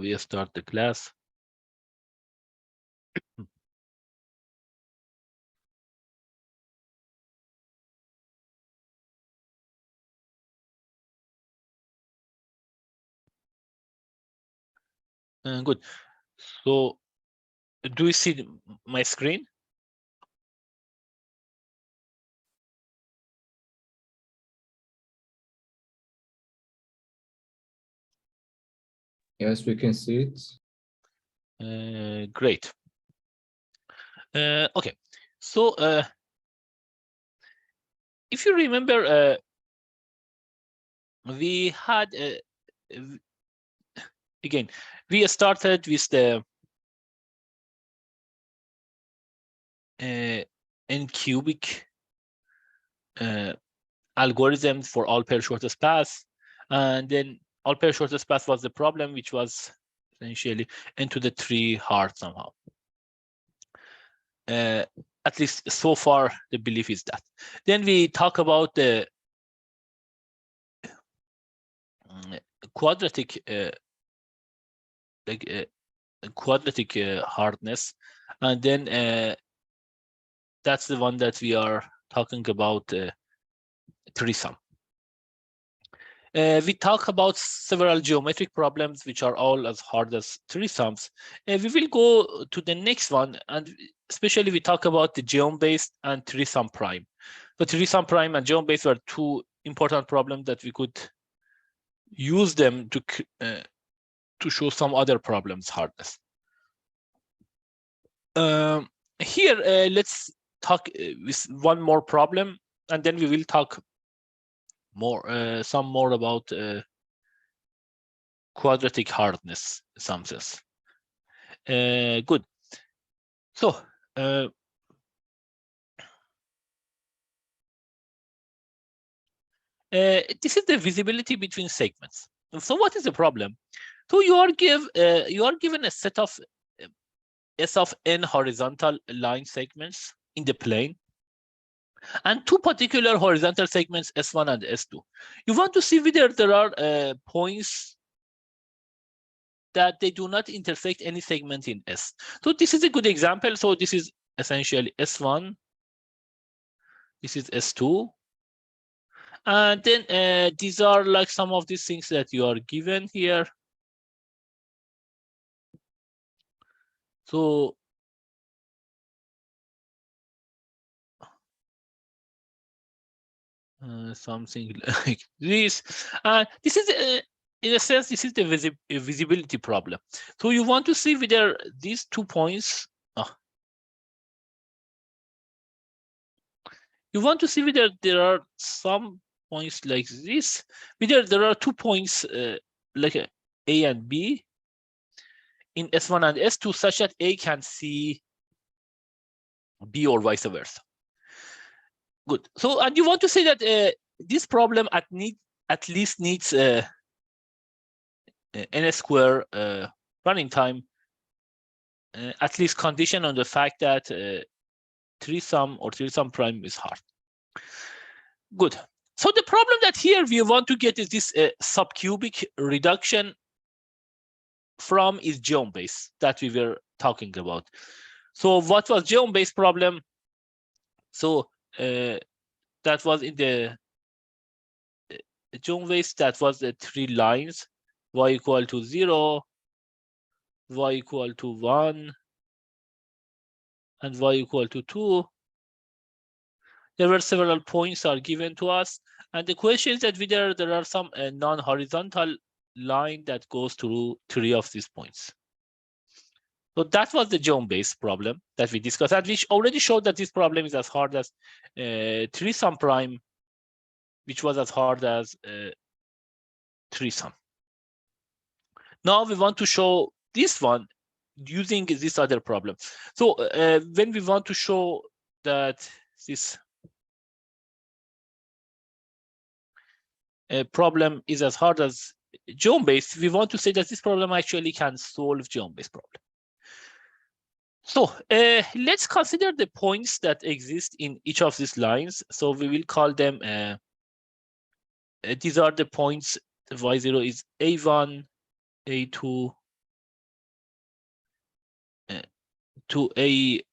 we start the class. Good. So, do you see my screen? Yes, we can see it. Great. Okay. So, if you remember, we had again, we started with the n-cubic algorithm for all pair shortest path, and then all pair shortest path was the problem, which was essentially n to the 3 hard somehow. At least so far, the belief is that. Then we talk about the quadratic quadratic hardness, and then that's the one that we are talking about, threesome. We talk about several geometric problems which are all as hard as threesomes. We will go to the next one, and especially we talk about the geom-based and threesome prime. The threesome prime and geom-based were two important problems that we could use them to show some other problems hardness. Here, let's talk with one more problem, and then we will talk more, some more about quadratic hardness sumses. Good. So, this is the visibility between segments. So, what is the problem? So, you are given a set of S of n horizontal line segments in the plane, and two particular horizontal segments, S1 and S2. You want to see whether there are points that they do not intersect any segment in S. So this is a good example. So this is essentially S1. This is S2. And then these are like some of these things that you are given here. So something like this. This is in a sense, this is the visibility problem. So you want to see whether these 2 points, you want to see whether there are some points like this, whether there are 2 points like A and B in S1 and S2 such that A can see B or vice versa. Good. So, and you want to say that this problem at least needs n square running time, at least condition on the fact that threesome or threesome prime is hard. Good. So the problem that here we want to get is this subcubic reduction from is geom-based that we were talking about. So what was geom-based problem? So that was in the geom-based, that was the 3 lines, y equal to 0, y equal to 1, and y equal to 2. There were several points are given to us, and the question is that whether there are some non-horizontal line that goes through 3 of these points. So that was the geom-based problem that we discussed, and we already showed that this problem is as hard as threesome prime, which was as hard as threesome. Now we want to show this one using this other problem. So when we want to show that this problem is as hard as geom-based, we want to say that this problem actually can solve geom-based problem. So let's consider the points that exist in each of these lines. So we will call them, these are the points, y0 is A1, A2, to AI.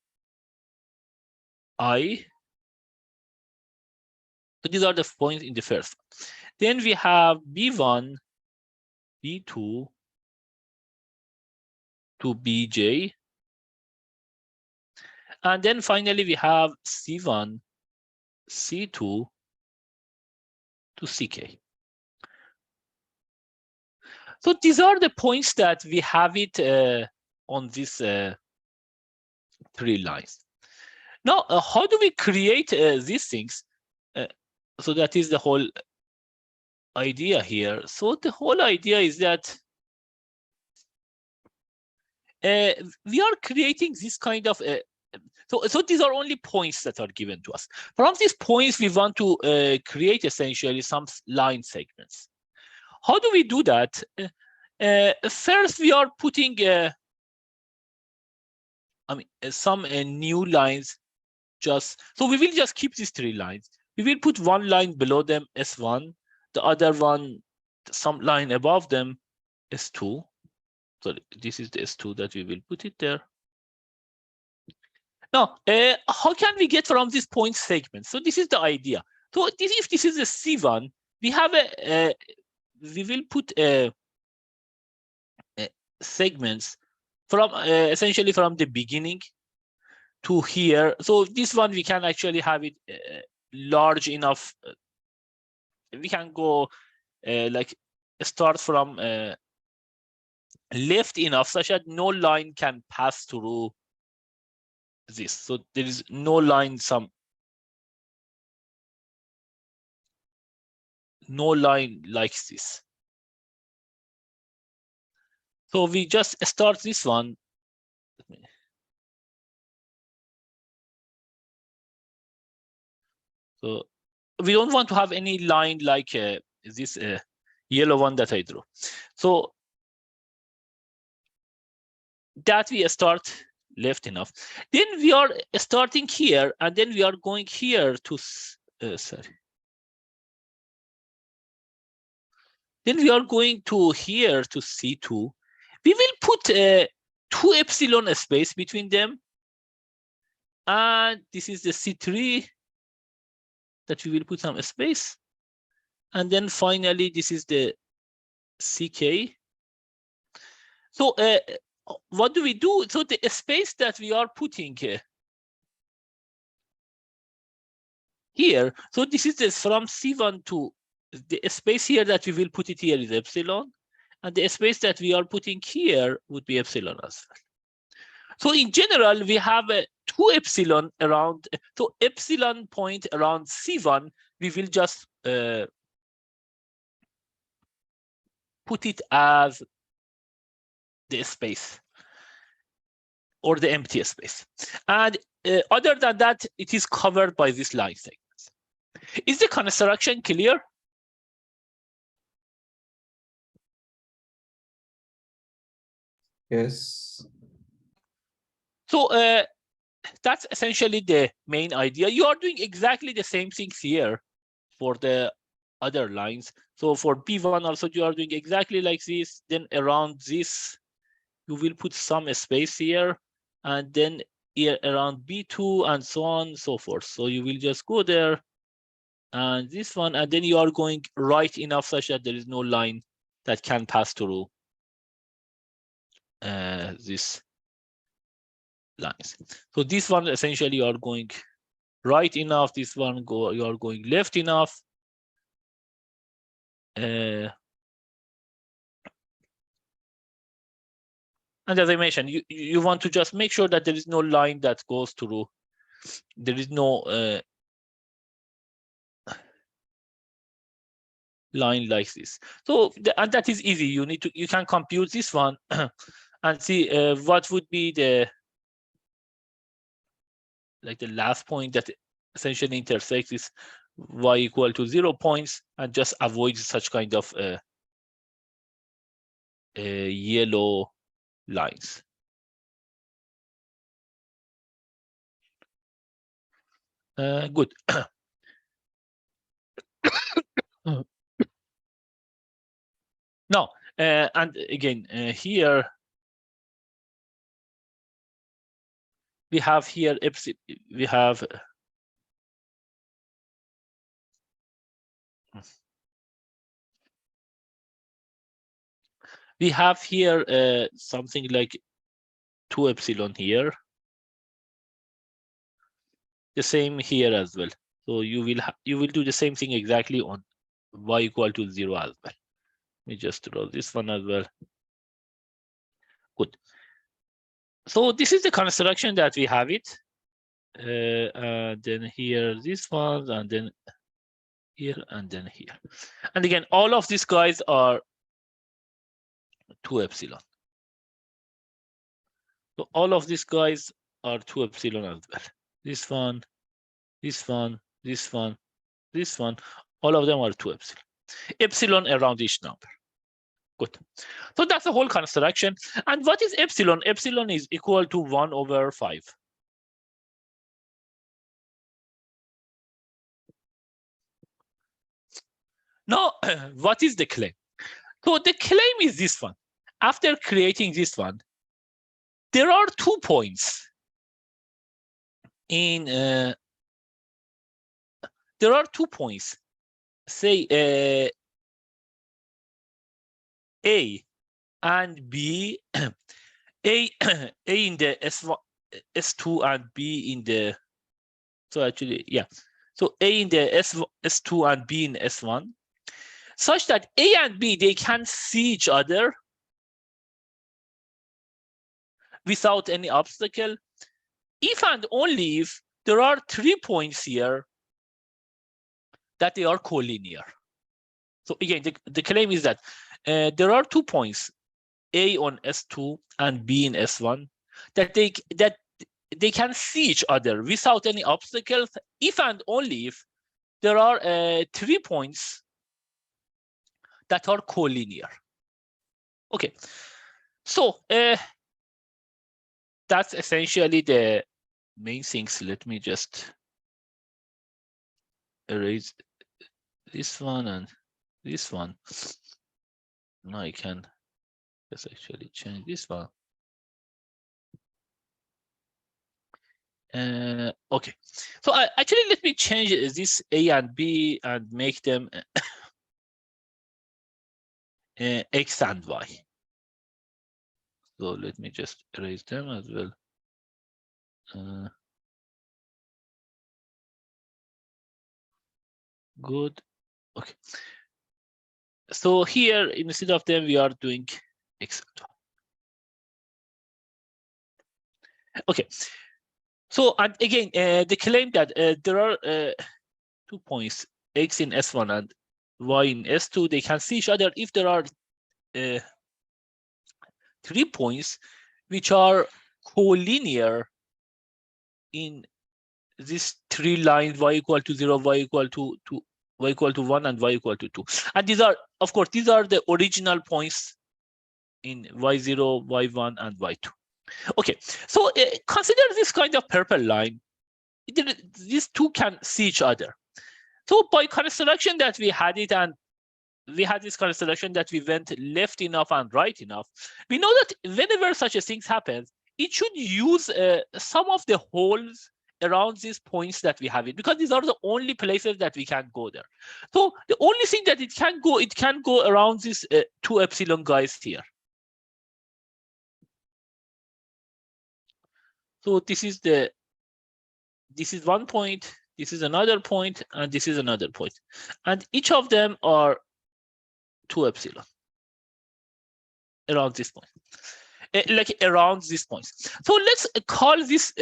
So these are the points in the first one. Then we have B1, B2 to BJ. And then finally we have C1, C2 to CK. So these are the points that we have it on this 3 lines. Now, how do we create these things? So that is the whole idea here. So the whole idea is that we are creating this kind of so these are only points that are given to us. From these points, we want to create essentially some line segments. How do we do that? First, we are putting some new lines. So we will just keep these 3 lines. We will put one line below them, S1, the other one, some line above them, S2. So this is the S2 that we will put it there. Now, how can we get from this point segment? So this is the idea. So if this is a C1, we have we will put segments from essentially from the beginning to here. So this one we can actually have it large enough. We can go like start from left enough such that no line can pass through this. So there is no line like this. So we just start this one. So we don't want to have any line like this yellow one that I drew. So that we start left enough. Then we are starting here, and then we are going here to sorry. Then we are going to here to C2. We will put 2 epsilon space between them. And this is the C3 that we will put some space. And then finally, this is the CK. So what do we do? So the space that we are putting here, so this is this from C1 to the space here that we will put it here is epsilon, and the space that we are putting here would be epsilon as well. So in general, we have 2 epsilon around, so epsilon point around C1, we will just put it as the space or the empty space. And other than that, it is covered by this line segments. Is the construction clear? Yes. So that's essentially the main idea. You are doing exactly the same things here for the other lines. So for B1 also, you are doing exactly like this. Then around this, you will put some space here, and then here around B2 and so on and so forth. So you will just go there and this one, and then you are going right enough such that there is no line that can pass through this lines. So this one essentially you are going right enough. This one you are going left enough. And as I mentioned, you want to just make sure that there is no line that goes through. There is no line like this. So and that is easy. You can compute this one and see what would be the last point that essentially intersects is y equal to 0 points, and just avoid such kind of yellow lines. Good. Now, and again, here we have here epsilon, we have here something like 2 epsilon here. The same here as well. So you will do the same thing exactly on y equal to 0 as well. Let me just draw this one as well. Good. So this is the construction that we have it. And then here this one, and then here, and then here. And again, all of these guys are 2 epsilon. So all of these guys are 2 epsilon as well. This one, this one, this one, this one, all of them are 2 epsilon. Epsilon around each number. Good. So that's the whole construction. And what is epsilon? Epsilon is equal to 1 over 5. Now, what is the claim? So the claim is this one. After creating this one, there are 2 points in there are 2 points, say A and B, A in the S1, S2 and B in the, so actually, yeah. So A in the S2 and B in S1, such that A and B, they can see each other without any obstacle, if and only if there are 3 points here that they are collinear. So again, the claim is that there are 2 points, A on S2 and B in S1, that they can see each other without any obstacles, if and only if there are 3 points that are collinear. Okay, so that's essentially the main things. Let me just erase this one and this one. Now I can just actually change this one. Okay, so actually let me change this A and B and make them X and Y. So let me just erase them as well. Good. Okay. So here, instead of them, we are doing X and Y. Okay. So, and again, the claim that there are 2 points, X in S1 and Y in S2, they can see each other if there are 3 points which are collinear in these 3 lines, y equal to 0, y equal to 1, and y equal to 2. And these are, of course, these are the original points in y0, y1, and y2. Okay, so consider this kind of purple line. These 2 can see each other. So by construction that we had it, and we had this construction that we went left enough and right enough, we know that whenever such a thing happens, it should use some of the holes around these points that we have it, because these are the only places that we can go there. So the only thing that it can go around these 2 epsilon guys here. So this is 1 point, this is another point, and this is another point. And each of them are 2 epsilon around this point. Like around these points. So let's call these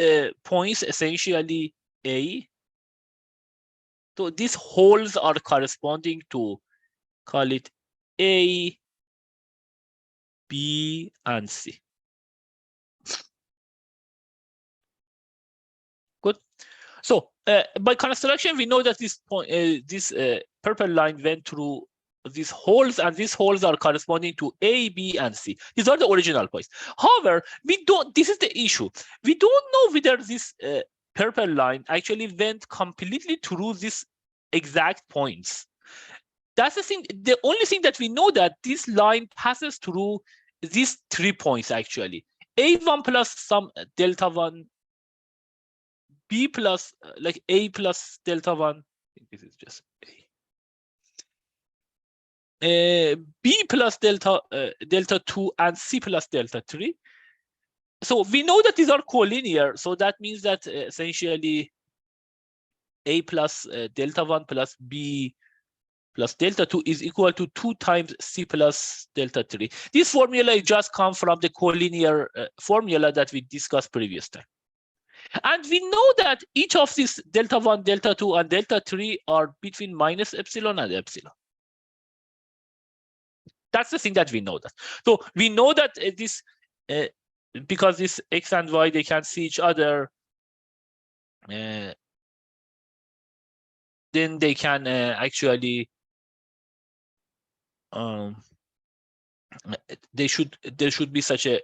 points essentially A. So these holes are corresponding to, call it A, B, and C. Good. So by construction, we know that this point, this purple line went through these holes, and these holes are corresponding to A, B, and C. These are the original points. However, we don't. This is the issue. We don't know whether this purple line actually went completely through these exact points. That's the thing. The only thing that we know, that this line passes through these 3 points actually. A1 plus some delta 1 B plus like A plus delta 1. I think this is just A. B plus delta 2 and C plus delta 3. So we know that these are collinear. So that means that essentially A plus delta 1 plus B plus delta 2 is equal to 2 times C plus delta 3. This formula just comes from the collinear formula that we discussed previous time. And we know that each of these delta 1, delta 2, and delta 3 are between minus epsilon and epsilon. That's the thing that we know that. So we know that this, because this X and Y, they can see each other, then they can actually, there should be such a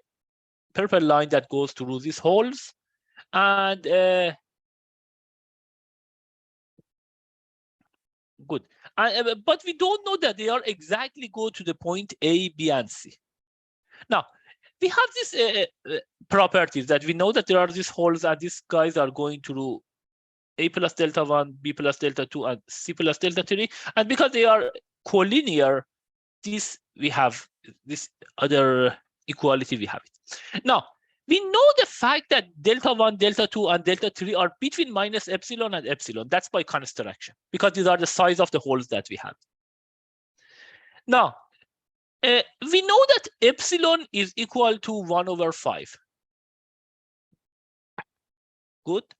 purple line that goes through these holes. And good. But we don't know that they are exactly go to the point A, B, and C. Now, we have these properties that we know that there are these holes and these guys are going through A plus delta 1, B plus delta 2, and C plus delta 3. And because they are collinear, we have this other equality, we have it. Now, we know the fact that delta 1, delta 2, and delta 3 are between minus epsilon and epsilon. That's by construction, because these are the size of the holes that we have. Now, we know that epsilon is equal to 1 over 5. Good.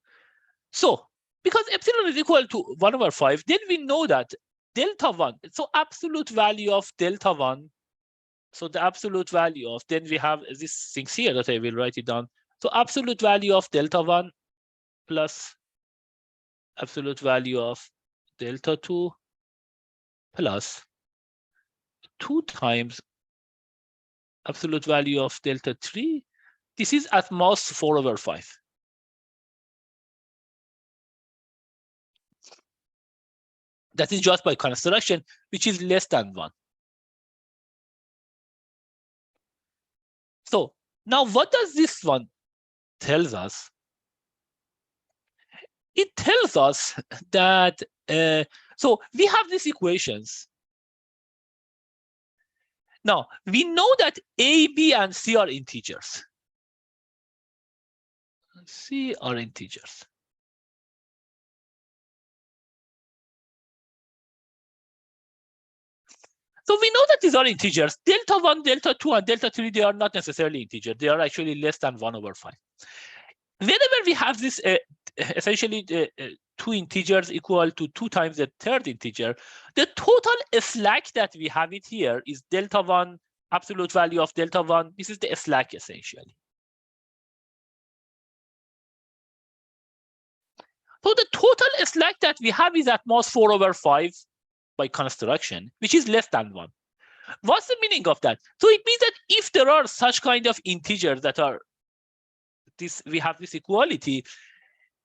So, because epsilon is equal to 1 over 5, then we know that delta 1, so absolute value of delta 1, so the absolute value of, then we have these things here that I will write it down. So absolute value of delta 1 plus absolute value of delta 2 plus 2 times absolute value of delta 3. This is at most 4 over 5. That is just by construction, which is less than 1. So now what does this one tells us? It tells us that, so we have these equations. Now, we know that A, B, and C are integers. C are integers. So we know that these are integers. Delta 1, delta 2, and delta 3, they are not necessarily integers. They are actually less than 1 over 5. Whenever we have this, essentially 2 integers equal to 2 times the third integer, the total slack that we have it here is delta 1, absolute value of delta 1. This is the slack, essentially. So the total slack that we have is at most 4 over 5 by construction, which is less than 1. What's the meaning of that? So it means that if there are such kind of integers that are this, we have this equality,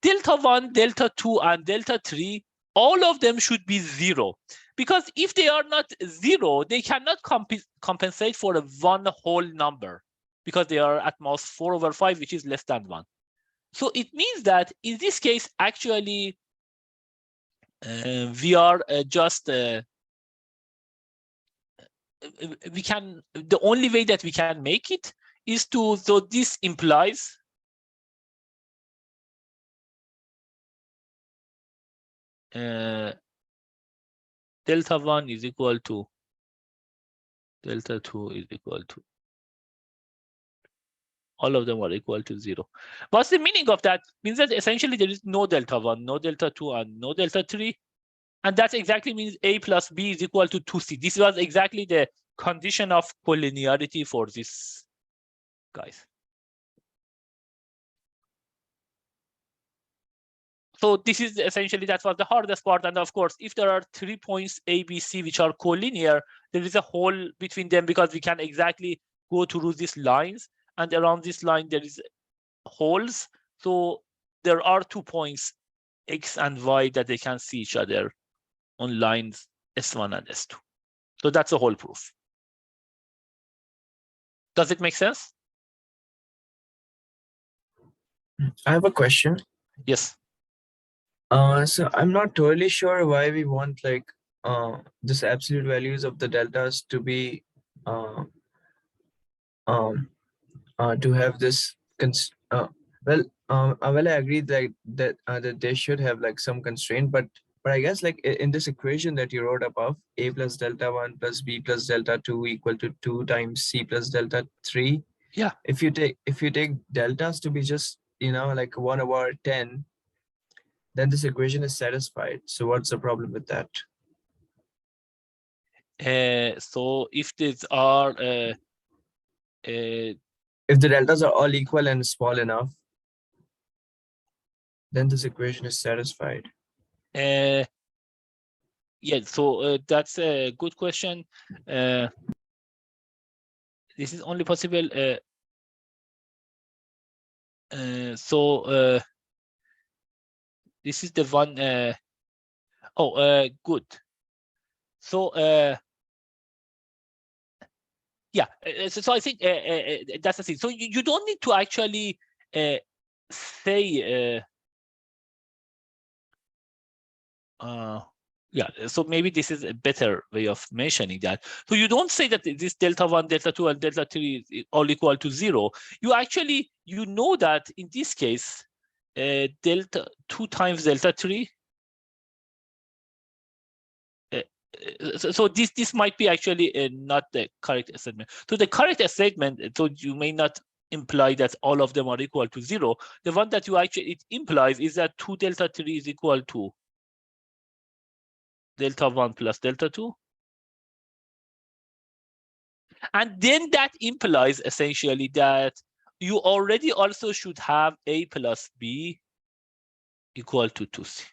delta 1, delta 2, and delta 3, all of them should be 0. Because if they are not 0, they cannot compensate for a one whole number, because they are at most 4 over 5, which is less than 1. So it means that in this case, actually, we are just we can, the only way that we can make it is to, so this implies delta 1 is equal to delta 2 is equal to, all of them are equal to 0. What's the meaning of that? Means that essentially there is no delta 1, no delta 2, and no delta 3. And that exactly means A plus B is equal to 2C. This was exactly the condition of collinearity for this guys. So this is essentially, that was the hardest part. And of course, if there are 3 points A, B, C, which are collinear, there is a hole between them, because we can exactly go through these lines. And around this line, there is holes. So there are 2 points, X and Y, that they can see each other on lines S1 and S2. So that's the whole proof. Does it make sense? I have a question. Yes. So I'm not totally sure why we want like this absolute values of the deltas to be uh, um, to have this well I agree that they should have like some constraint, but I guess like in this equation that you wrote above, a plus delta 1 plus b plus delta 2 equal to 2 times c plus delta 3. Yeah. If you take deltas to be just like 1 over 10, then this equation is satisfied. So what's the problem with that? So if these are If the deltas are all equal and small enough, then this equation is satisfied. yeah, so that's a good question. This is only possible. So this is the one. Good. So yeah, so I think that's the thing. So you don't need to actually say. Yeah, so maybe this is a better way of mentioning that. So you don't say that this delta 1, delta 2, and delta 3 is all equal to 0. You actually, you know that in this case, delta 2 times delta 3. So this might be actually not the correct statement. So the correct statement, so you may not imply that all of them are equal to 0. The one that you actually, it implies is that 2 delta 3 is equal to delta 1 plus delta 2. And then that implies essentially that you already also should have a plus b equal to 2c.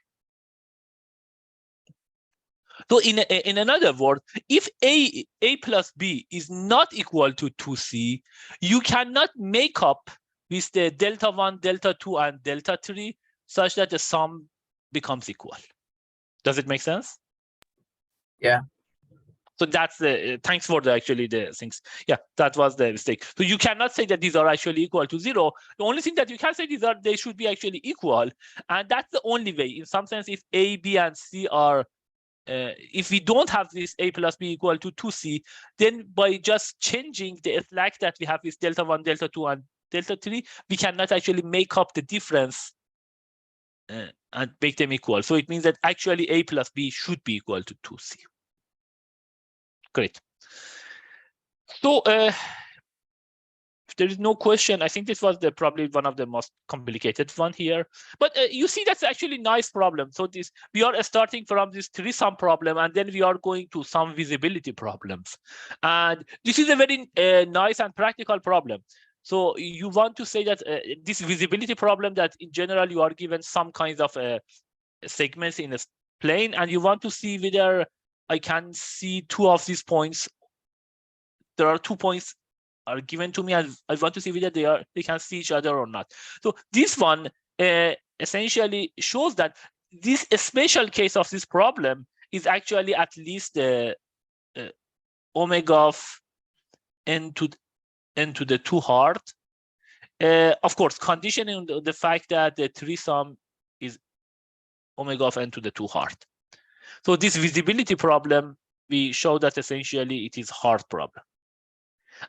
So in another word, if a plus b is not equal to 2c, you cannot make up with the delta 1, delta 2, and delta 3 such that the sum becomes equal. Does it make sense? Yeah. So that's the thanks for the things. Yeah, that was the mistake. So you cannot say that these are actually equal to 0. The only thing that you can say is that they should be actually equal, and that's the only way. In some sense, if a, b, and c are if we don't have this a plus b equal to 2c, then by just changing the slack that we have with delta 1, delta 2, and delta 3, we cannot actually make up the difference and make them equal. So it means that actually a plus b should be equal to 2c. Great. So if there is no question, I think this was probably one of the most complicated one here. But you see, that's actually nice problem. So this, we are starting from this three-sum problem, and then we are going to some visibility problems. And this is a very nice and practical problem. So you want to say that this visibility problem, that in general you are given some kinds of segments in a plane, and you want to see whether I can see two of these points. There are 2 points are given to me, and I want to see whether they can see each other or not. So this one essentially shows that this special case of this problem is actually at least omega of n to the 2 hard. Of course, conditioning the fact that the three-sum is omega of n to the 2 hard. So this visibility problem, we show that essentially it is hard problem.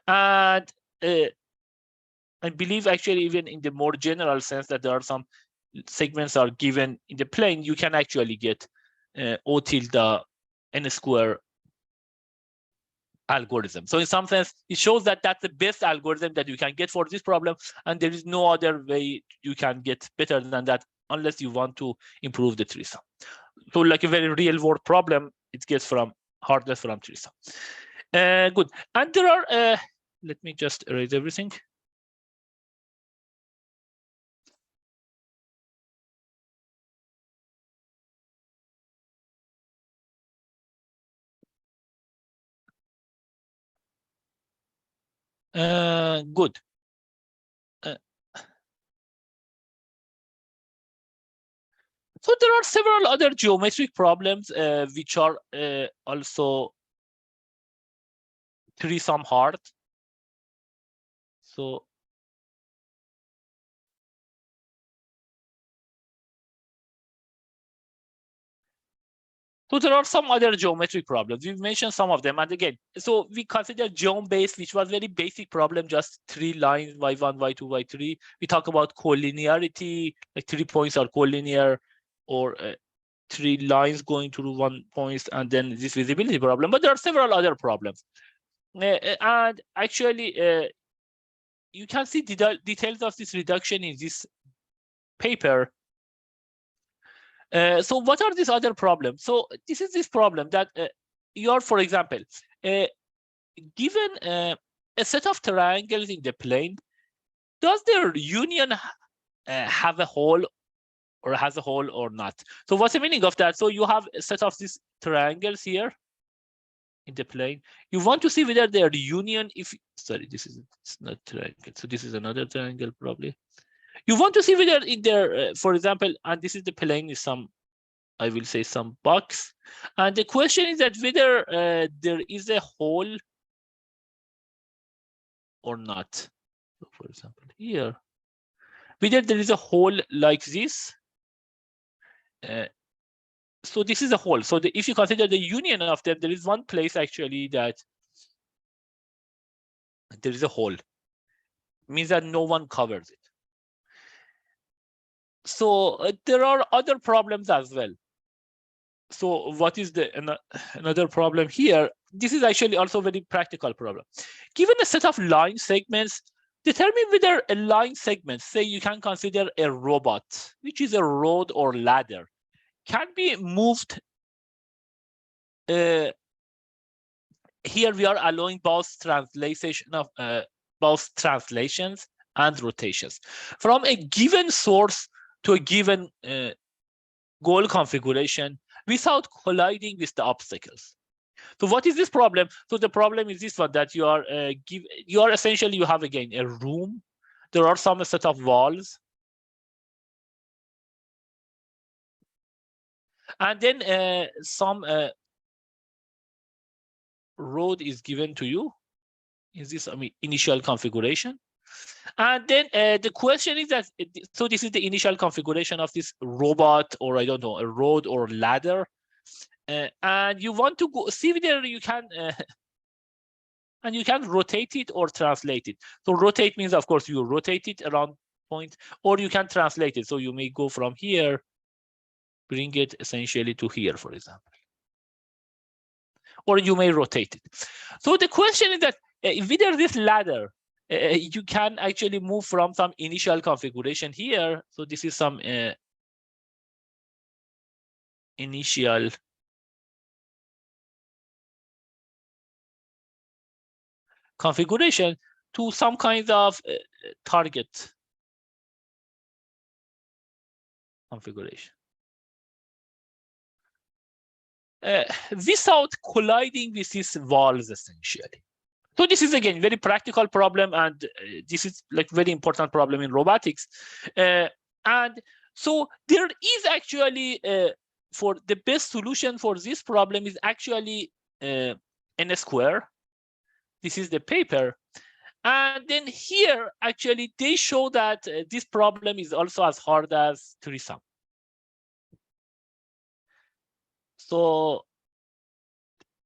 And I believe actually even in the more general sense that there are some segments are given in the plane, you can actually get O tilde n square algorithm. So in some sense, it shows that that's the best algorithm that you can get for this problem, and there is no other way you can get better than that unless you want to improve the three-sum. So like a very real world problem, it gets from hardness from three-sum. Good. And there are, let me just erase everything. Good. So there are several other geometric problems which are also three-sum hard. So So there are some other geometric problems. We've mentioned some of them. And again, so we consider geom-based, which was very basic problem, just 3 lines, y1, y2, y3. We talk about collinearity, like 3 points are collinear, or 3 lines going to 1 point, and then this visibility problem. But there are several other problems. And actually, you can see details of this reduction in this paper. So what are these other problems? So this is this problem that you are, for example, given a set of triangles in the plane, does their union have a hole or has a hole or not? So what's the meaning of that? So you have a set of these triangles here in the plane. You want to see whether their union, if, sorry, this is, it's not triangle. So this is another triangle probably. You want to see whether in there, for example, and this is the plane, is some, I will say, some box. And the question is that whether there is a hole or not. So for example, here, whether there is a hole like this. So this is a hole. So if you consider the union of them, there is one place actually that there is a hole. It means that no one covers it. So there are other problems as well. So what is the another problem here? This is actually also a very practical problem. Given a set of line segments, determine whether a line segment, say you can consider a robot, which is a road or ladder, can be moved. Here we are allowing both translations and rotations from a given source to a given goal configuration without colliding with the obstacles. So what is this problem? So the problem is this one, that you are essentially, you have again a room. There are some set of walls. And then some road is given to you. Is this, I mean, initial configuration? And then the question is that, so this is the initial configuration of this robot, or I don't know, a road or ladder. And you want to go see whether you can, and you can rotate it or translate it. So rotate means, of course, you rotate it around point, or you can translate it. So you may go from here, bring it essentially to here, for example. Or you may rotate it. So the question is that whether this ladder, you can actually move from some initial configuration here. So this is some initial configuration to some kind of target configuration. Without colliding with these walls, essentially. So this is, again, very practical problem, and this is like very important problem in robotics. And so there is actually, for the best solution for this problem is actually n square. This is the paper. And then here, actually, they show that this problem is also as hard as threesome. So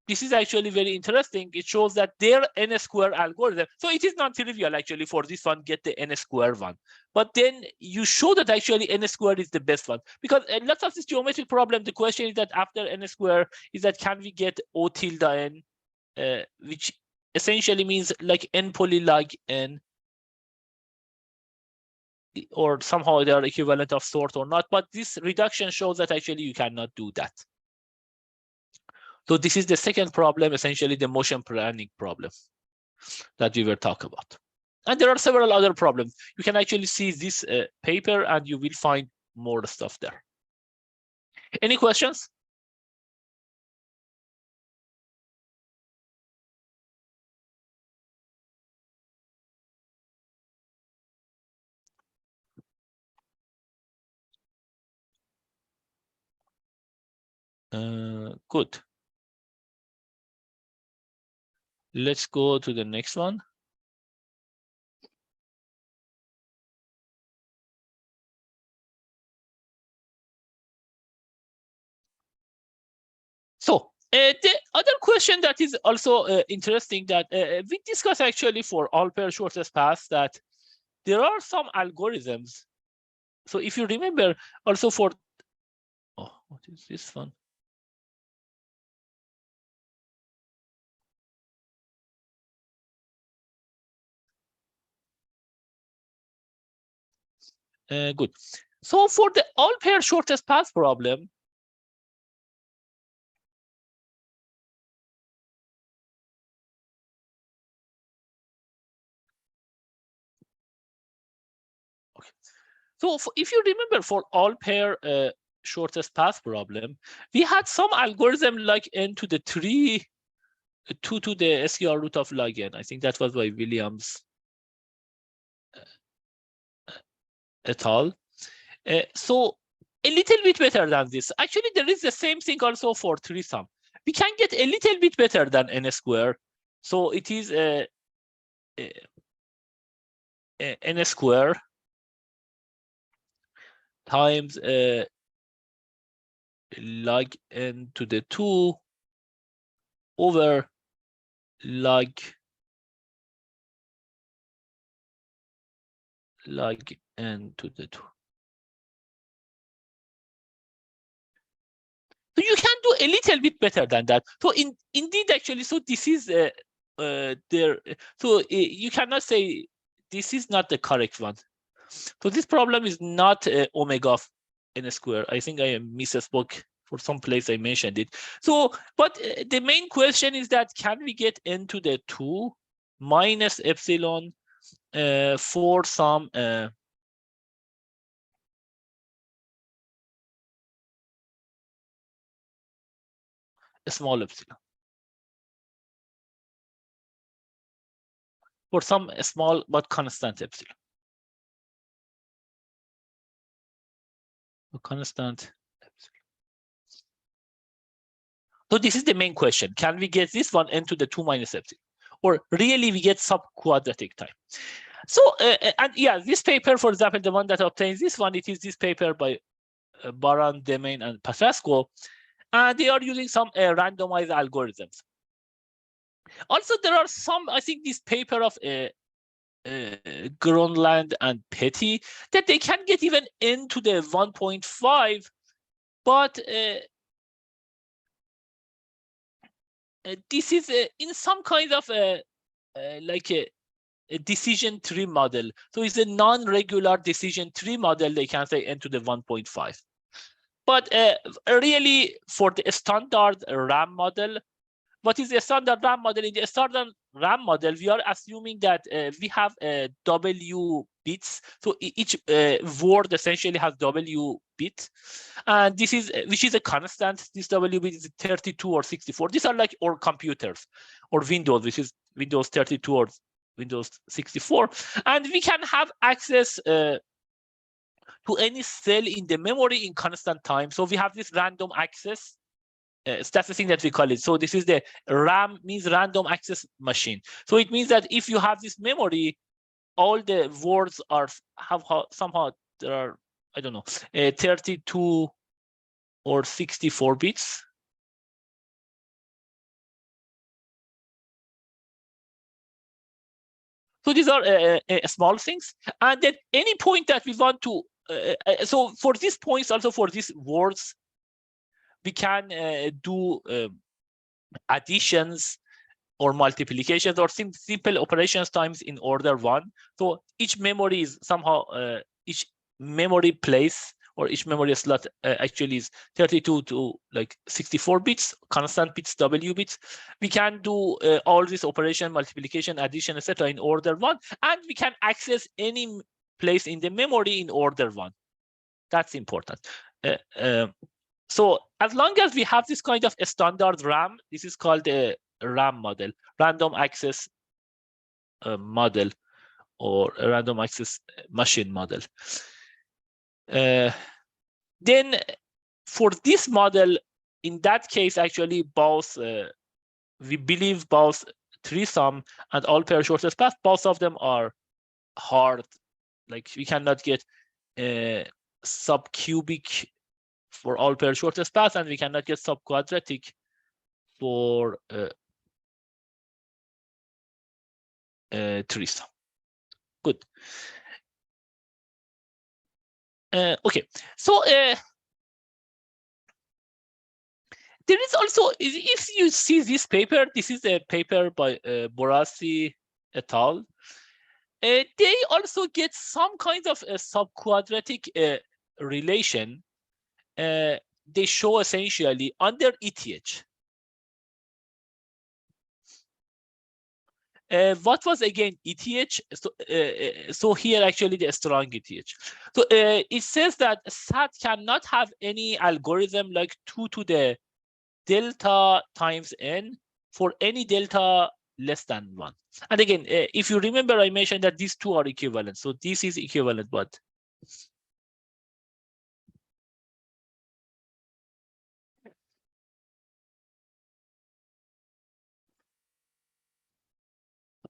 this is actually very interesting. It shows that their n square algorithm, so it is not trivial actually for this one, get the n square one. But then you show that actually n square is the best one, because lots of this geometric problem, the question is that after n square is that can we get O tilde n, which essentially means like n poly like n, or somehow they are equivalent of sort or not. But this reduction shows that actually you cannot do that. So this is the second problem, essentially the motion planning problem that we were talking about. And there are several other problems. You can actually see this paper and you will find more stuff there. Any questions? Good. Let's go to the next one. So the other question that is also interesting that we discussed actually for all pair shortest paths that there are some algorithms. So if you remember also for, oh, what is this one? Good. So for the all pair shortest path problem, okay. So if you remember for all pair shortest path problem, we had some algorithm like n to the 3, 2 to the SQR root of log n. I think that was by Williams et al. So a little bit better than this. Actually, there is the same thing also for threesome. We can get a little bit better than n square. So it is n square times log n to the 2 over log n to the 2. So you can do a little bit better than that. So indeed, actually, so this is there. So you cannot say this is not the correct one. So this problem is not omega of n square. I think I misspoke for some place I mentioned it. So, but the main question is that can we get n to the 2 minus epsilon for some small epsilon, for some small but constant epsilon, a constant epsilon. So this is the main question. Can we get this one n to the 2 minus epsilon? Or really we get subquadratic time? So, and yeah, this paper, for example, the one that obtains this one, it is this paper by Baran, Demain, and Pasasco. And they are using some randomized algorithms. Also, there are some, I think this paper of Gronland and Petty, that they can get even n to the 1.5, but this is in some kind of like a decision tree model. So it's a non-regular decision tree model. They can say n to the 1.5. But really, for the standard RAM model, what is the standard RAM model? In the standard RAM model, we are assuming that we have W bits. So each word essentially has W bit. And this is, which is a constant. This W bit is 32 or 64. These are like our computers or Windows, which is Windows 32 or Windows 64. And we can have access to any cell in the memory in constant time. So we have this random access. That's the thing that we call it. So this is the RAM, means random access machine. So it means that if you have this memory, all the words are somehow there are, I don't know, 32 or 64 bits. So these are small things. And at any point that we want to, so for these points, also for these words, we can do additions or multiplications or simple operations times in order 1. So each memory is somehow, each memory place or each memory slot actually is 32 to like 64 bits, constant bits, W bits. We can do all this operation, multiplication, addition, etc. in order 1, and we can access any place in the memory in order 1. That's important. So as long as we have this kind of a standard RAM, this is called a RAM model, random access model, or a random access machine model. Then for this model, in that case, actually both, we believe both threesome and all pair shortest path, both of them are hard. Like we cannot get subcubic for all pair shortest path, and we cannot get subquadratic for threesome. Good. Okay, so there is also, if you see this paper, this is a paper by Borasi et al. They also get some kind of a subquadratic relation. They show essentially under ETH. What was again ETH? So here actually the strong ETH. So it says that SAT cannot have any algorithm like 2 to the delta times n for any delta less than 1. And again, if you remember, I mentioned that these two are equivalent. So this is equivalent, but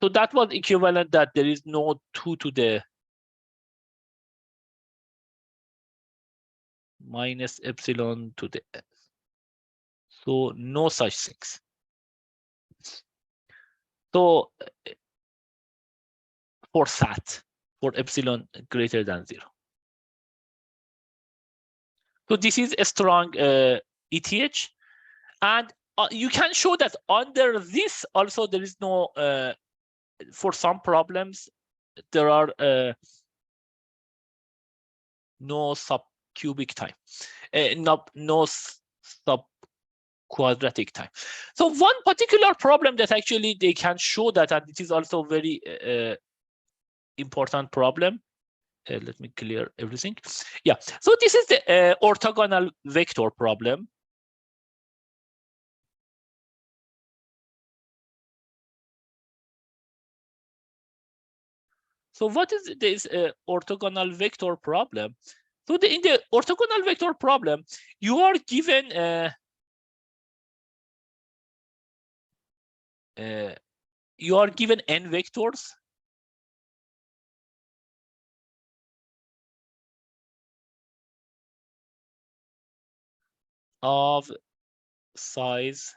so that was equivalent that there is no 2 to the minus epsilon to the n. So no such things. So for SAT, for epsilon greater than 0. So this is a strong ETH. And you can show that under this also there is no, for some problems, there are no subcubic time, no subquadratic time. So one particular problem that actually they can show that, and it is also very important problem. Let me clear everything. Yeah, so this is the orthogonal vector problem. So what is this orthogonal vector problem? So in the orthogonal vector problem, you are given n vectors. Of size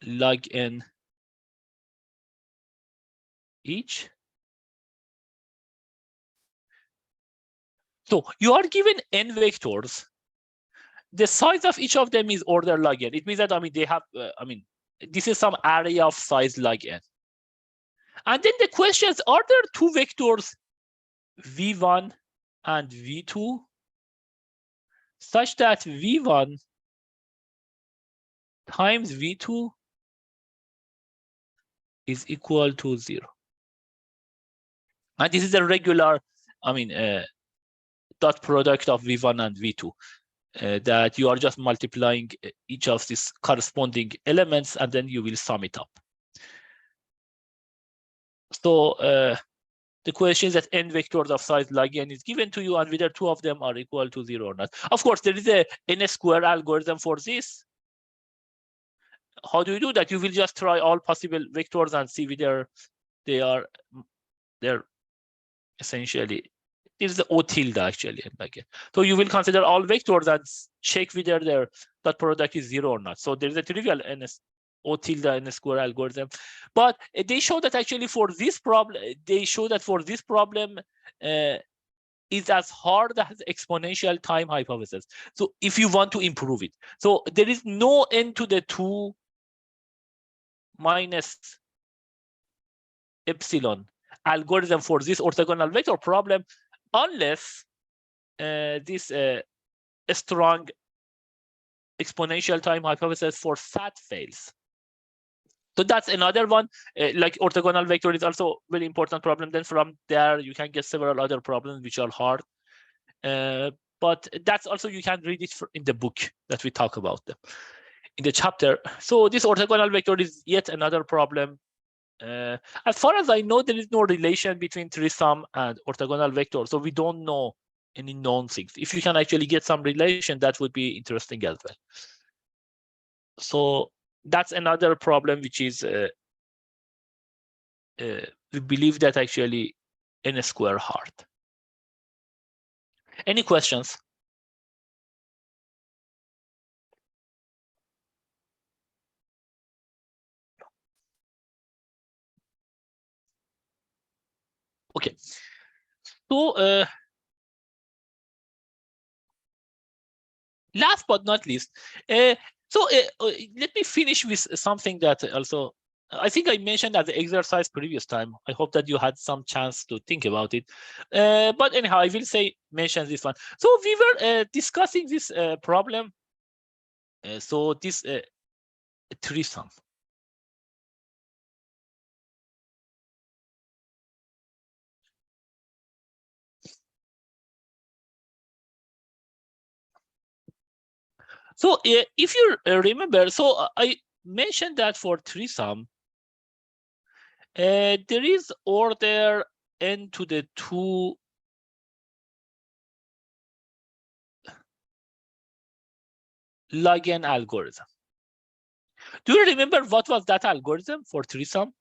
log n each. So you are given n vectors. The size of each of them is order log n. It means that, I mean, they have, this is some array of size log n. And then the question is, are there two vectors v1 and v2 such that v1 times v2 is equal to 0? And this is a regular, dot product of v1 and v2. That you are just multiplying each of these corresponding elements and then you will sum it up. So the question is that n vectors of size log n is given to you and whether two of them are equal to 0 or not. Of course, there is a n-square algorithm for this. How do you do that? You will just try all possible vectors and see whether they're essentially, this is the O tilde actually. So you will consider all vectors and check whether their dot product is 0 or not. So there is a trivial O tilde n-square algorithm. But they show that actually for this problem, is as hard as exponential time hypothesis. So if you want to improve it. So there is no n to the 2 minus epsilon algorithm for this orthogonal vector problem, unless this strong exponential time hypothesis for SAT fails. So that's another one. Like orthogonal vector is also very important problem. Then from there you can get several other problems which are hard. But that's also, you can read it in the book that we talk about them in the chapter. So this orthogonal vector is yet another problem. As far as I know, there is no relation between threesome and orthogonal vector. So we don't know any known things. If you can actually get some relation, that would be interesting as well. So that's another problem, which is we believe that actually n-square hard. Any questions? Okay. So last but not least, let me finish with something that also I think I mentioned as the exercise previous time. I hope that you had some chance to think about it. But anyhow, I will mention this one. So we were discussing this problem. So this threesome. So if you remember, so I mentioned that for threesome, there is order n to the 2 log n algorithm. Do you remember what was that algorithm for threesome?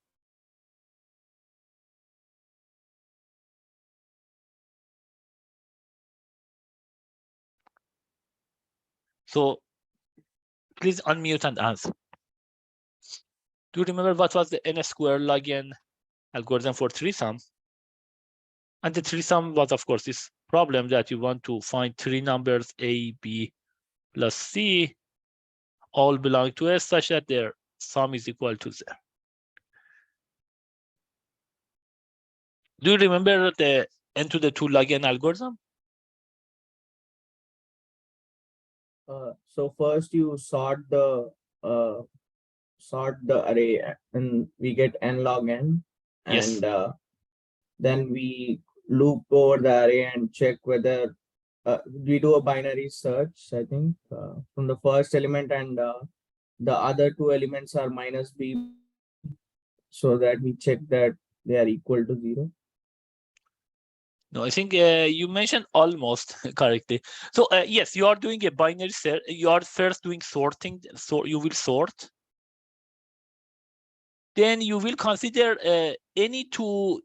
So please unmute and answer. Do you remember what was the n square log n algorithm for threesome? And the threesome was, of course, this problem that you want to find three numbers a, b, plus c, all belong to S such that their sum is equal to Z. Do you remember the n to the 2 log n algorithm? So first you sort the array and we get n log n, Yes. and then we loop over the array and check whether we do a binary search, I think, from the first element, and the other two elements are minus b, so that we check that they are equal to 0. No, I think you mentioned almost correctly. So yes, you are doing a binary search. You are first doing sorting. So you will sort. Then you will consider any two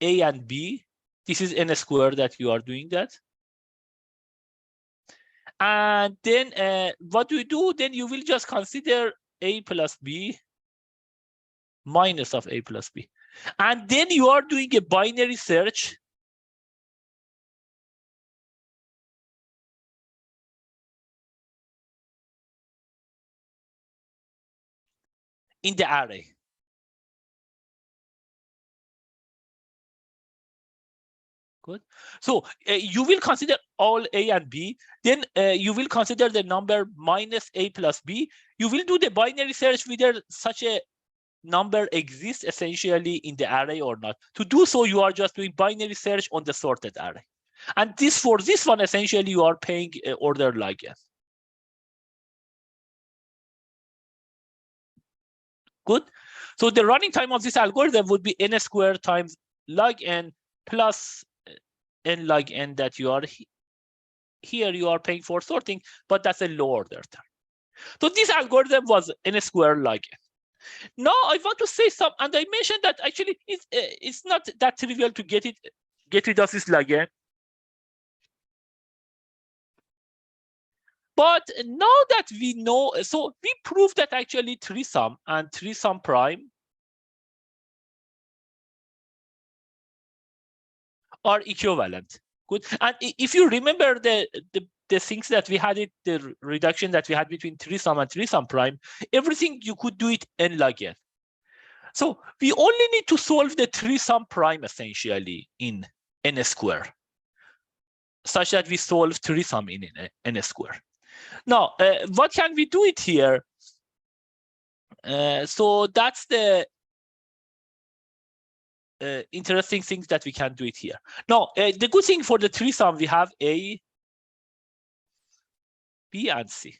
A and B. This is n squared that you are doing that. And then what do you do? Then you will just consider A plus B minus of A plus B. And then you are doing a binary search in the array. Good. So you will consider all A and B. Then you will consider the number minus A plus B. You will do the binary search whether such a number exists essentially in the array or not. To do so, you are just doing binary search on the sorted array. And this for this one, essentially, you are paying order log n. Good. So the running time of this algorithm would be n squared times log n plus n log n that you are here you are paying for sorting, but that's a low order term. So this algorithm was n squared log n. Now I want to say some, and I mentioned that actually it's not that trivial to get rid of this log n. But now that we know, so we proved that actually threesome and threesome prime are equivalent. Good. And if you remember the things that we had, the reduction that we had between threesome and threesome prime, everything you could do it n log n. So we only need to solve the threesome prime essentially in n square, such that we solve threesome in n square. Now, what can we do it here? So that's the interesting things that we can do it here. Now, the good thing for the threesome, we have A, B, and C.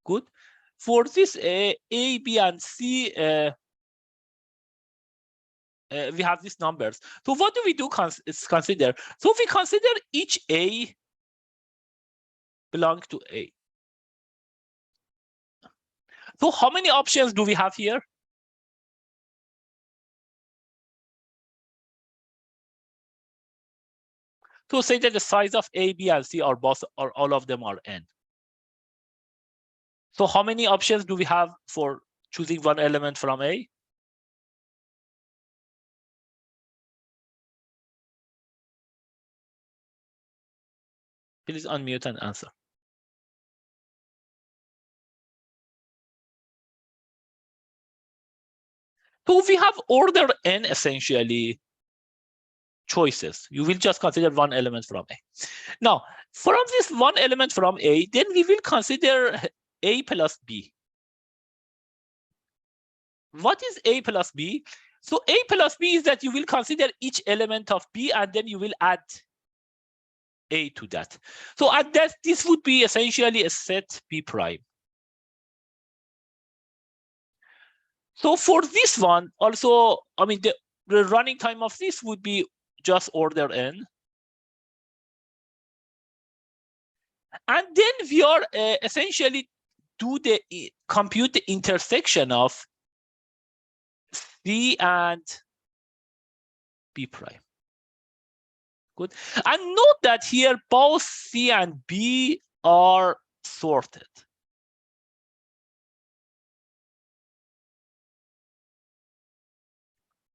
Good. For this A, B, and C, we have these numbers. So what do we do consider? So we consider each A belong to A. So how many options do we have here? to say that the size of A, B, and C are both, or all of them are n. So how many options do we have for choosing one element from A? Please unmute and answer. So we have order n essentially choices. You will just consider one element from A. Now, from this one element from A, then we will consider A plus B. What is A plus B? So A plus B is that you will consider each element of B and then you will add A to that. So at that, this would be essentially a set B prime. So for this one, also, I mean, the running time of this would be just order n. And then we are essentially compute the intersection of C and B prime. Good. And note that here both C and B are sorted.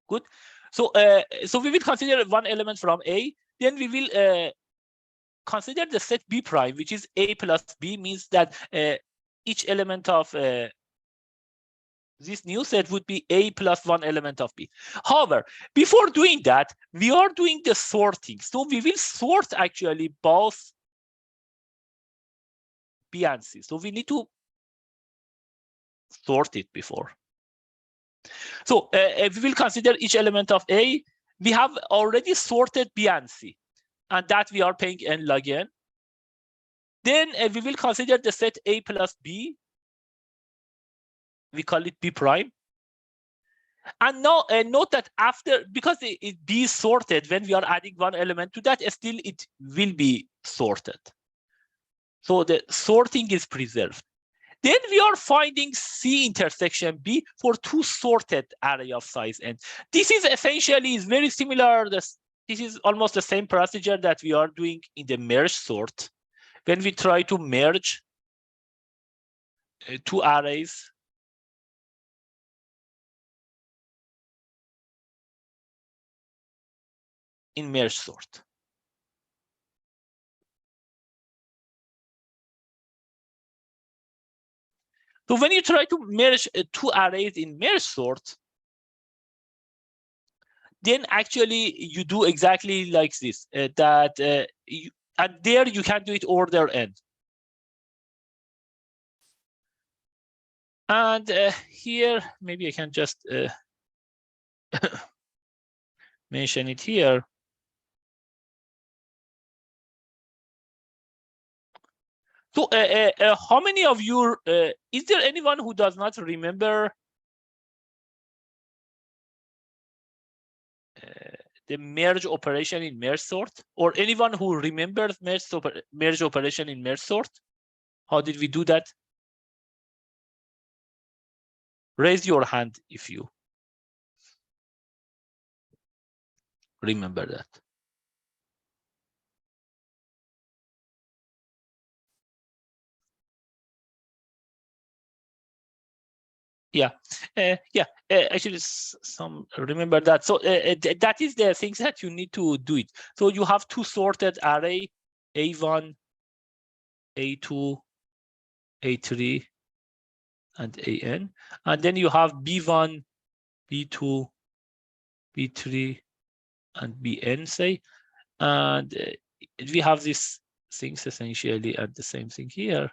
Good. So we will consider one element from A. Then we will consider the set B prime, which is A plus B, means that each element of this new set would be A plus one element of B. However, before doing that, we are doing the sorting. So we will sort actually both B and C. So we need to sort it before. So we will consider each element of A. We have already sorted B and C, and that we are paying n log n. Then we will consider the set A plus B. We call it B prime. And now note that after, because it B is sorted, when we are adding one element to that, still it will be sorted. So the sorting is preserved. Then we are finding C intersection B for two sorted array of size n. This is essentially is very similar. This is almost the same procedure that we are doing in the merge sort. When we try to merge two arrays, in merge sort. So when you try to merge two arrays in merge sort, then actually you do exactly like this, and there you can do it order n. And here, maybe I can just mention it here. So how many of you, is there anyone who does not remember the merge operation in merge sort? Or anyone who remembers merge operation in merge sort? How did we do that? Raise your hand if you remember that. Yeah, actually, some remember that. So that is the things that you need to do it. So you have two sorted array, A1, A2, A3, and AN, and then you have B1, B2, B3, and Bn, say, and we have these things essentially at the same thing here.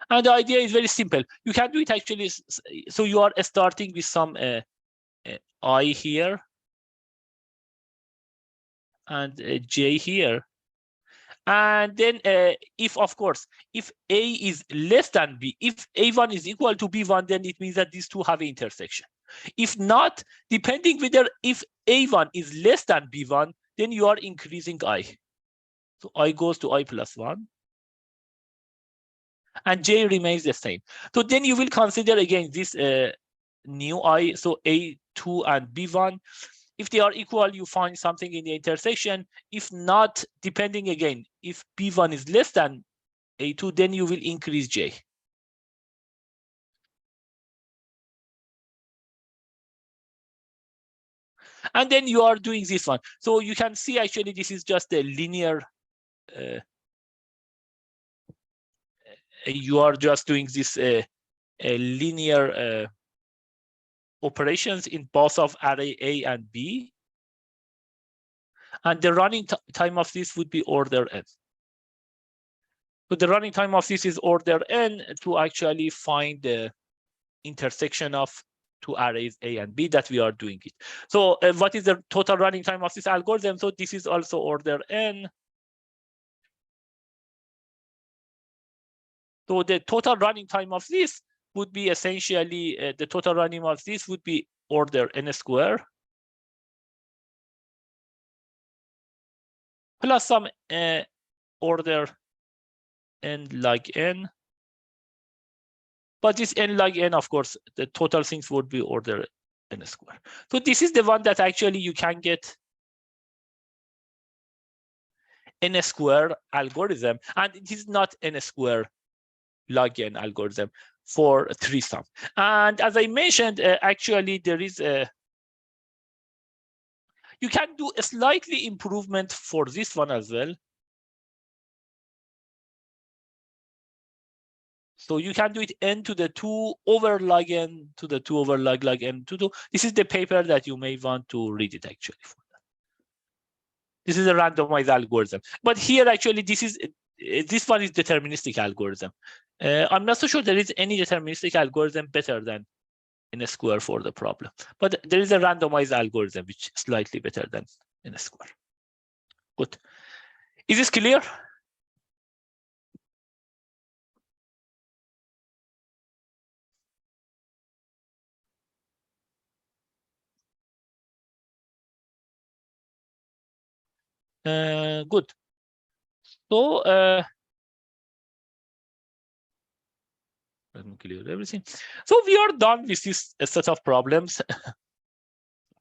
And the idea is very simple. You can do it actually. So you are starting with some I here and J here. And then if, of course, if A is less than B, if A1 is equal to B1, then it means that these two have an intersection. If not, depending whether if A1 is less than B1, then you are increasing I. So I goes to I plus 1. And J remains the same. So then you will consider again this new I, so A2 and B1. If they are equal, you find something in the intersection. If not, depending again, if B1 is less than A2, then you will increase J. And then you are doing this one. So you can see actually this is just a linear, you are just doing this linear operations in both of array A and B. And the running time of this would be order n. So the running time of this is order n to actually find the intersection of two arrays A and B that we are doing it. So what is the total running time of this algorithm? So this is also order n. So the total running time of this would be essentially, the total running of this would be order n square plus some order n log n. But this n log n, of course, the total things would be order n square. So this is the one that actually you can get n square algorithm, and it is not n square log n algorithm for 3-sum. And as I mentioned, actually there is a, you can do a slightly improvement for this one as well. So you can do it n to the 2 over log n to the 2 over log n to 2. This is the paper that you may want to read it actually. This is a randomized algorithm. But here actually this one is deterministic algorithm. I'm not so sure there is any deterministic algorithm better than n square for the problem. But there is a randomized algorithm which is slightly better than n square. Good. Is this clear? Good. So let me clear everything. So we are done with this set of problems.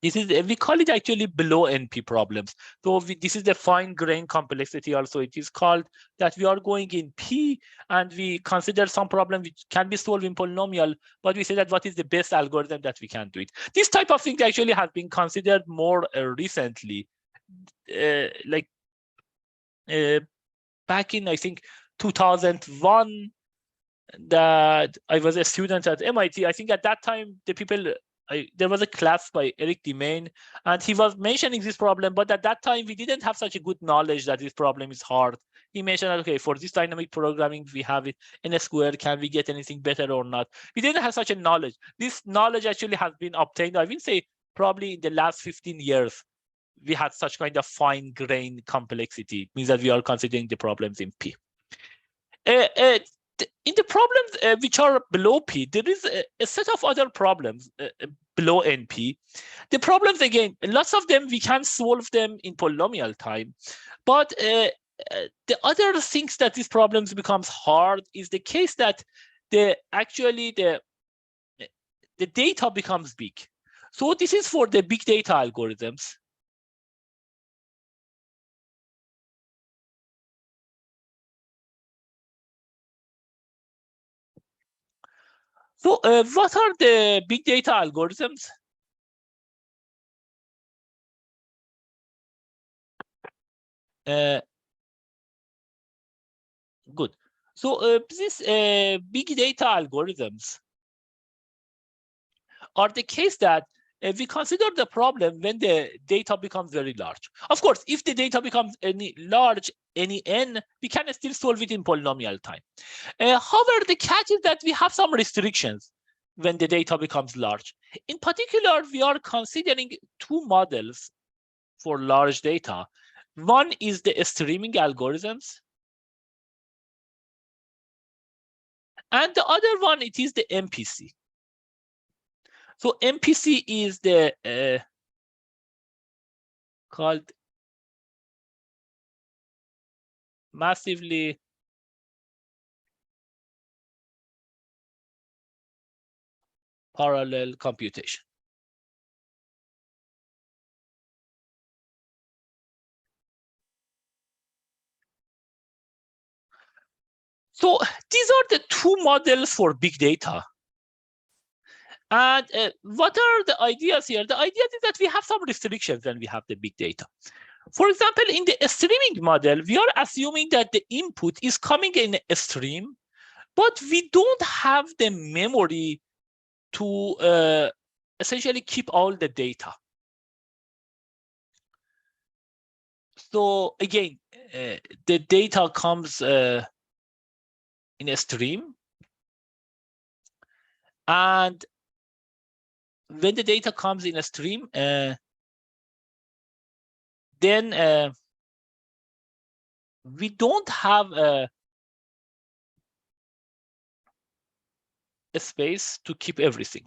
This is, we call it actually below NP problems. So this is the fine grain complexity also. It is called that we are going in P and we consider some problem which can be solved in polynomial, but we say that what is the best algorithm that we can do it. This type of thing actually has been considered more recently, back in, I think, 2001, that I was a student at MIT. I think at that time, the people, there was a class by Eric Demain, and he was mentioning this problem, but at that time, we didn't have such a good knowledge that this problem is hard. He mentioned, okay, for this dynamic programming, we have it in a square. Can we get anything better or not? We didn't have such a knowledge. This knowledge actually has been obtained, I will say, probably in the last 15 years. We had such kind of fine grain complexity. It means that we are considering the problems in P. In the problems which are below P, there is a set of other problems below NP. The problems, again, lots of them, we can solve them in polynomial time. But the other things that these problems becomes hard is the case that the data becomes big. So this is for the big data algorithms. So what are the big data algorithms? Good. So these big data algorithms are the case that we consider the problem when the data becomes very large. Of course, if the data becomes any large, any n, we can still solve it in polynomial time. However, the catch is that we have some restrictions when the data becomes large. In particular, we are considering two models for large data. One is the streaming algorithms, and the other one, it is the MPC. So MPC is the called massively parallel computation. So these are the two models for big data. And what are the ideas here? The idea is that we have some restrictions when we have the big data. For example, in the streaming model, we are assuming that the input is coming in a stream, but we don't have the memory to essentially keep all the data. So again, the data comes in a stream, and when the data comes in a stream, then we don't have a space to keep everything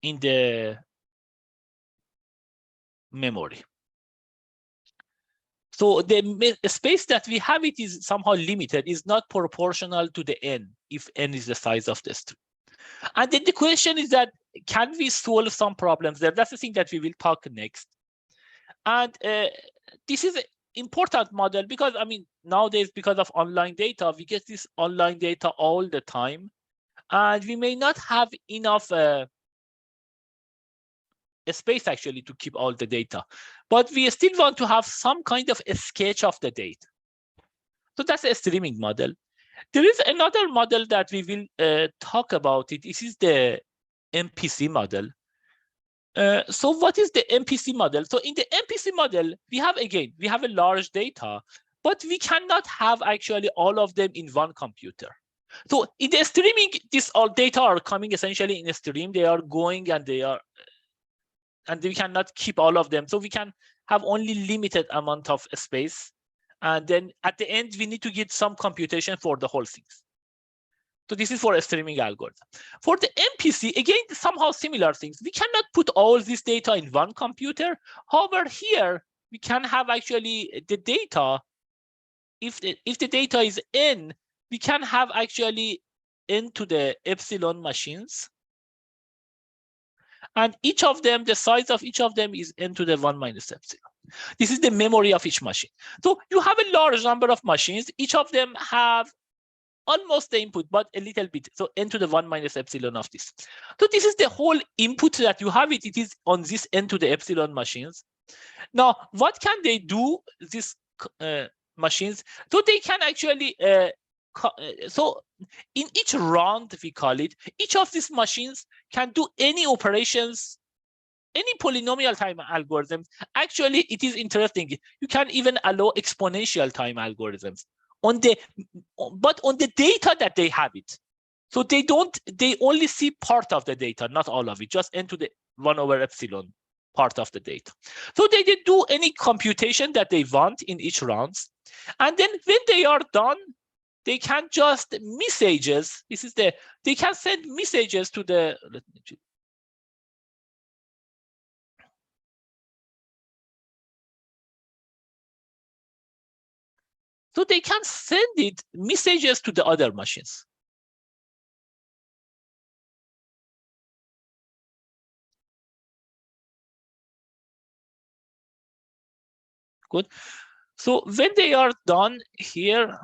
in the memory. So the space that we have, it is somehow limited, is not proportional to the n, if n is the size of the stream. And then the question is that, can we solve some problems there? That's the thing that we will talk next. And this is an important model because, I mean, nowadays, because of online data, we get this online data all the time. And we may not have enough space actually to keep all the data, but we still want to have some kind of a sketch of the data. So that's a streaming model. There is another model that we will talk about it. This is the MPC model. So what is the MPC model? So in the MPC model, we have a large data, but we cannot have actually all of them in one computer. So in the streaming, this all data are coming essentially in a stream. They are going and we cannot keep all of them. So we can have only limited amount of space. And then at the end, we need to get some computation for the whole things. So this is for a streaming algorithm. For the MPC, again, somehow similar things. We cannot put all this data in one computer. However, here, we can have actually the data. If the data is n, we can have actually n to the epsilon machines. And each of them, the size of each of them is n to the 1 minus epsilon. This is the memory of each machine. So you have a large number of machines. Each of them have almost the input, but a little bit. So n to the 1 minus epsilon of this. So this is the whole input that you have. It is on this n to the epsilon machines. Now, what can they do, these machines? So they can actually, so in each round, we call it, each of these machines can do any operations, any polynomial time algorithms. Actually, it is interesting. You can even allow exponential time algorithms but on the data that they have it. So they only see part of the data, not all of it, just n to the 1 over epsilon part of the data. So they do any computation that they want in each rounds. And then when they are done, they can just messages. They can send messages to the, so they can send it messages to the other machines. Good. So when they are done here,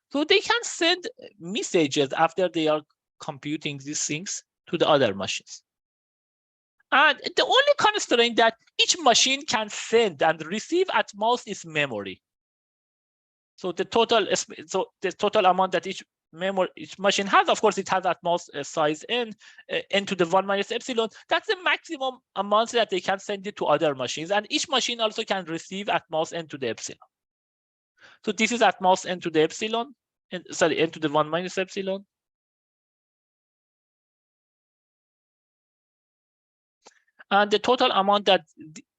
so they can send messages after they are computing these things to the other machines. And the only constraint that each machine can send and receive at most is memory. So the total amount that each machine has, of course, it has at most a size n to the 1 minus epsilon. That's the maximum amount that they can send it to other machines. And each machine also can receive at most n to the epsilon. So this is at most n to the epsilon, n to the 1 minus epsilon. And the total amount that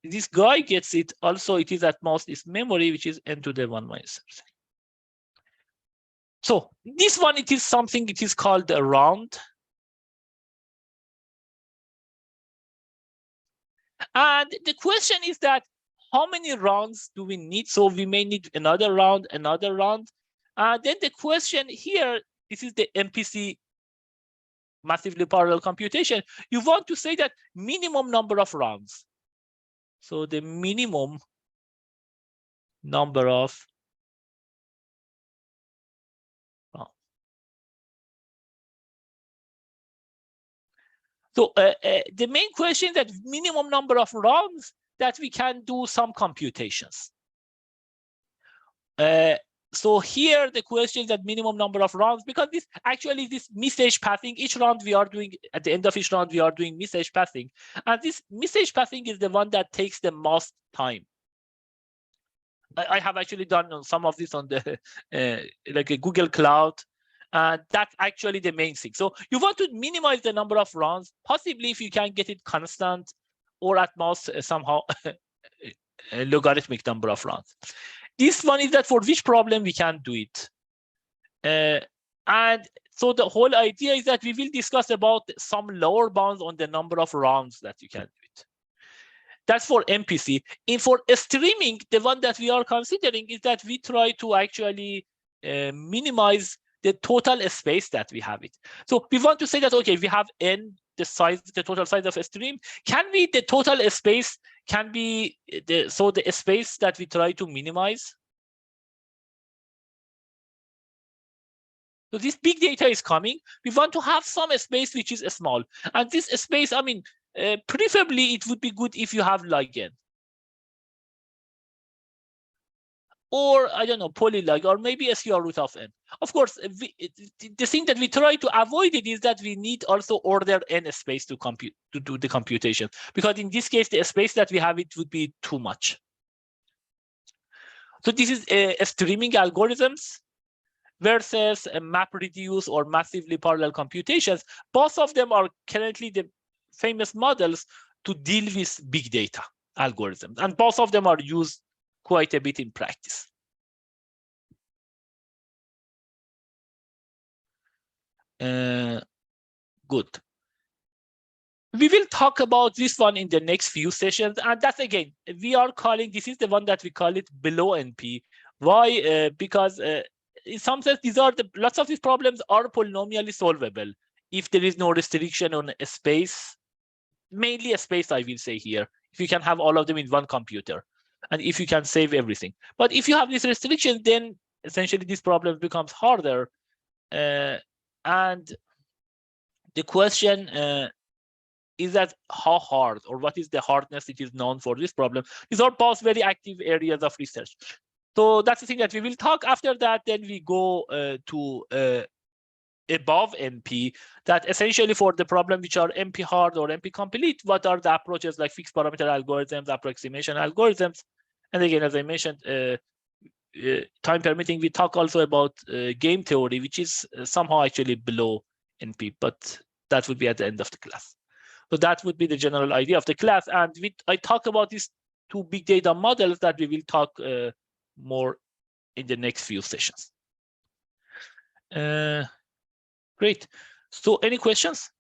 this guy gets it also, it is at most is memory, which is n to the 1 minus epsilon. So this one, it is something, it is called a round. And the question is that how many rounds do we need? So we may need another round. Then the question here, this is the MPC, massively parallel computation. You want to say that minimum number of rounds. So the minimum number of So the main question is that minimum number of rounds that we can do some computations. So here the question is that minimum number of rounds, because this actually this message passing, each round we are doing, at the end of each round we are doing message passing, and this message passing is the one that takes the most time. I have actually done some of this on the like a Google Cloud. That's actually the main thing. So you want to minimize the number of rounds, possibly if you can get it constant, or at most somehow a logarithmic number of rounds. This one is that for which problem we can do it. And so the whole idea is that we will discuss about some lower bounds on the number of rounds that you can do it. That's for MPC. And for streaming, the one that we are considering is that we try to actually minimize the total space that we have it. So we want to say that, okay, we have n, the total size of a stream. Can we, the total space can be, the space that we try to minimize? So this big data is coming. We want to have some space which is small. And this space, I mean, preferably it would be good if you have like n. Or I don't know, polylog, or maybe a square root of n. Of course, the thing that we try to avoid it is that we need also order n space to compute, to do the computation, because in this case the space that we have, it would be too much. So this is a streaming algorithms versus a map reduce or massively parallel computations. Both of them are currently the famous models to deal with big data algorithms, and both of them are used quite a bit in practice. Good. We will talk about this one in the next few sessions, and that's again, we are calling, this is the one that we call it below NP. Why? Because in some sense, these are lots of these problems are polynomially solvable if there is no restriction on a space, mainly a space, I will say here, if you can have all of them in one computer, and if you can save everything. But if you have this restriction, then essentially this problem becomes harder. And the question is that how hard, or what is the hardness it is known for this problem? These are both very active areas of research. So that's the thing that we will talk. After that, then we go to above NP, that essentially for the problem which are NP hard or NP complete, what are the approaches like fixed parameter algorithms, approximation algorithms? And again, as I mentioned, time permitting, we talk also about game theory, which is somehow actually below NP, but that would be at the end of the class. So that would be the general idea of the class. And I talk about these two big data models that we will talk more in the next few sessions. Great. So any questions?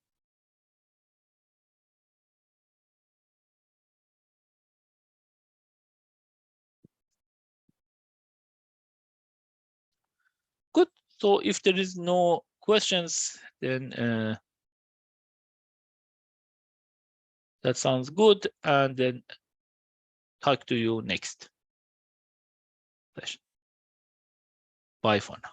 Good. So if there is no questions, then that sounds good. And then talk to you next session. Bye for now.